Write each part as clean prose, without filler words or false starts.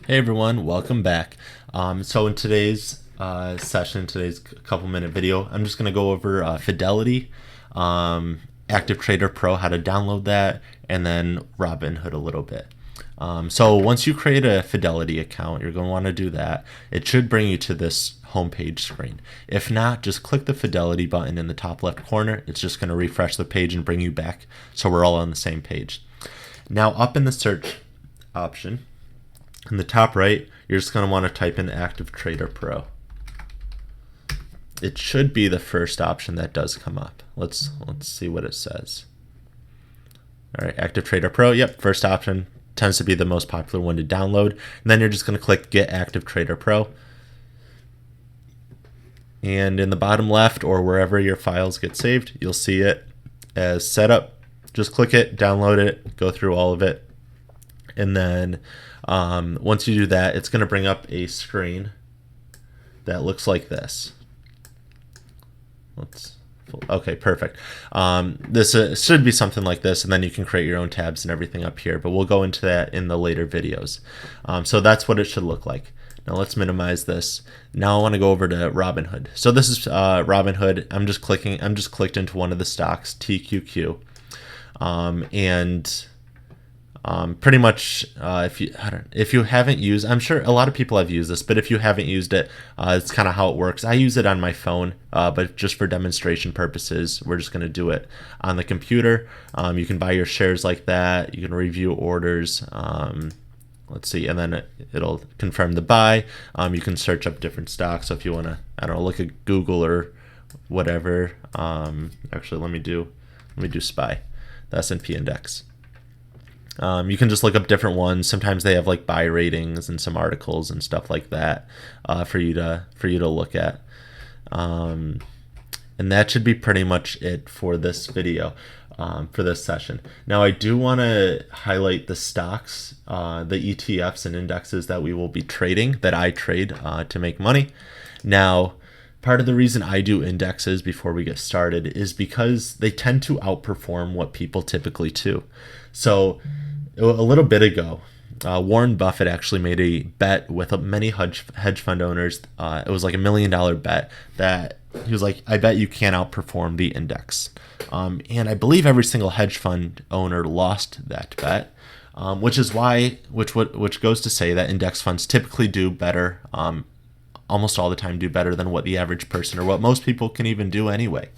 Hey everyone, welcome back. So in today's session, today's couple minute video, I'm just going to go over Fidelity, Active Trader Pro, how to download that, and then Robinhood a little bit. So once you create a Fidelity account, you're going to want to do that. It should bring you to this homepage screen. If not, just click the Fidelity button in the top left corner. It's just going to refresh the page and bring you back so we're all on the same page. Now up in the search option, in the top right, you're just going to want to type in Active Trader Pro. It should be the first option that does come up. Let's see what it says. All right, Active Trader Pro. Yep, first option tends to be the most popular one to download. And then you're just going to click Get Active Trader Pro. And in the bottom left or wherever your files get saved, you'll see it as setup. Just click it, download it, go through all of it. And then once you do that, it's going to bring up a screen that looks like this. Okay, perfect. This should be something like this, and then you can create your own tabs and everything up here, but we'll go into that in the later videos. So that's what it should look like. Now let's minimize this. Now I want to go over to Robinhood. So this is Robinhood. I'm just clicked into one of the stocks, TQQ, and pretty much if you haven't used, I'm sure a lot of people have used this, but if you haven't used it, it's kind of how it works. I use it on my phone, but just for demonstration purposes, we're just going to do it on the computer. You can buy your shares like that. You can review orders. Let's see, and then it'll confirm the buy. You can search up different stocks. So if you want to, I don't know, look at Google or whatever. Actually, let me do SPY, the S&P index. You can just look up different ones. Sometimes they have like buy ratings and some articles and stuff like that for you to look at. And that should be pretty much it for this video, for this session. Now I do want to highlight the stocks, the ETFs and indexes that we will be trading, that I trade to make money. Now, part of the reason I do indexes before we get started is because they tend to outperform what people typically do. So a little bit ago, Warren Buffett actually made a bet with many hedge fund owners. It was like $1 million bet that he was like, I bet you can't outperform the index. And I believe every single hedge fund owner lost that bet, which goes to say that index funds typically do better, almost all the time do better than what the average person or what most people can even do anyway.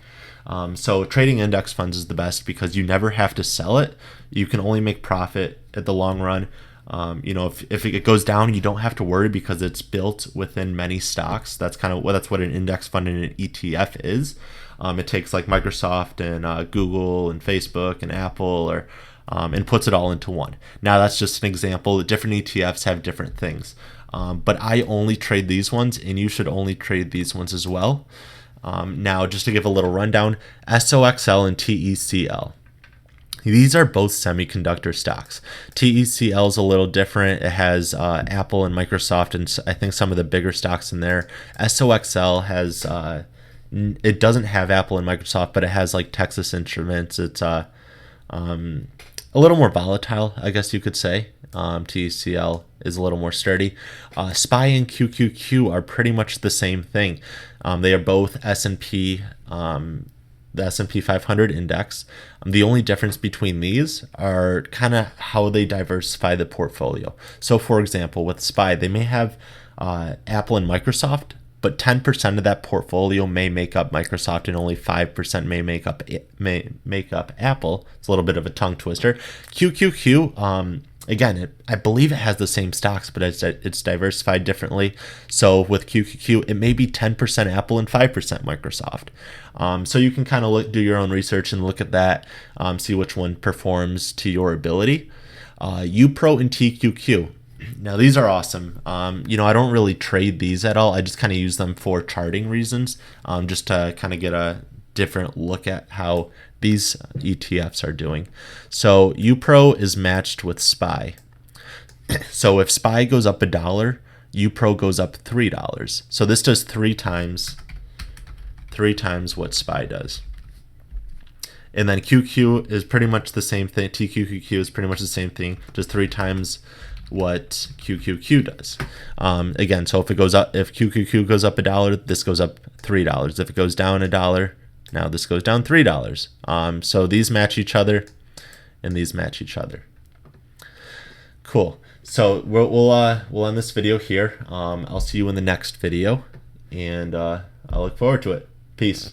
So trading index funds is the best because you never have to sell it. You can only make profit at the long run. If it goes down, you don't have to worry because it's built within many stocks. That's what an index fund and an ETF is. It takes like Microsoft and Google and Facebook and Apple and puts it all into one. Now that's just an example. Different ETFs have different things. But I only trade these ones, and you should only trade these ones as well. Now, just to give a little rundown, SOXL and TECL. These are both semiconductor stocks. TECL is a little different. It has Apple and Microsoft and I think some of the bigger stocks in there. SOXL has, it doesn't have Apple and Microsoft, but it has like Texas Instruments. It's a little more volatile, I guess you could say. TECL is a little more sturdy. SPY and QQQ are pretty much the same thing. They are both S&P, the S&P 500 index. The only difference between these are kind of how they diversify the portfolio. So, for example, with SPY, they may have Apple and Microsoft, but 10% of that portfolio may make up Microsoft and only 5% may make up Apple. It's a little bit of a tongue twister. QQQ, again, I believe it has the same stocks, but it's diversified differently. So with QQQ, it may be 10% Apple and 5% Microsoft. So you can kind of do your own research and look at that, see which one performs to your ability. UPRO and TQQ. Now these are awesome. I don't really trade these at all. I just kind of use them for charting reasons, just to kind of get a different look at how these ETFs are doing. So UPRO is matched with SPY. So if SPY goes up $1, UPRO goes up $3. So this does three times what SPY does. And then QQ is pretty much the same thing. TQQQ is pretty much the same thing, just 3 times what QQQ does. Again, so if it goes up, if QQQ goes up $1, this goes up $3. If it goes down $1, now this goes down $3. So these match each other, and these match each other. Cool. So we'll end this video here. I'll see you in the next video, and I look forward to it. Peace.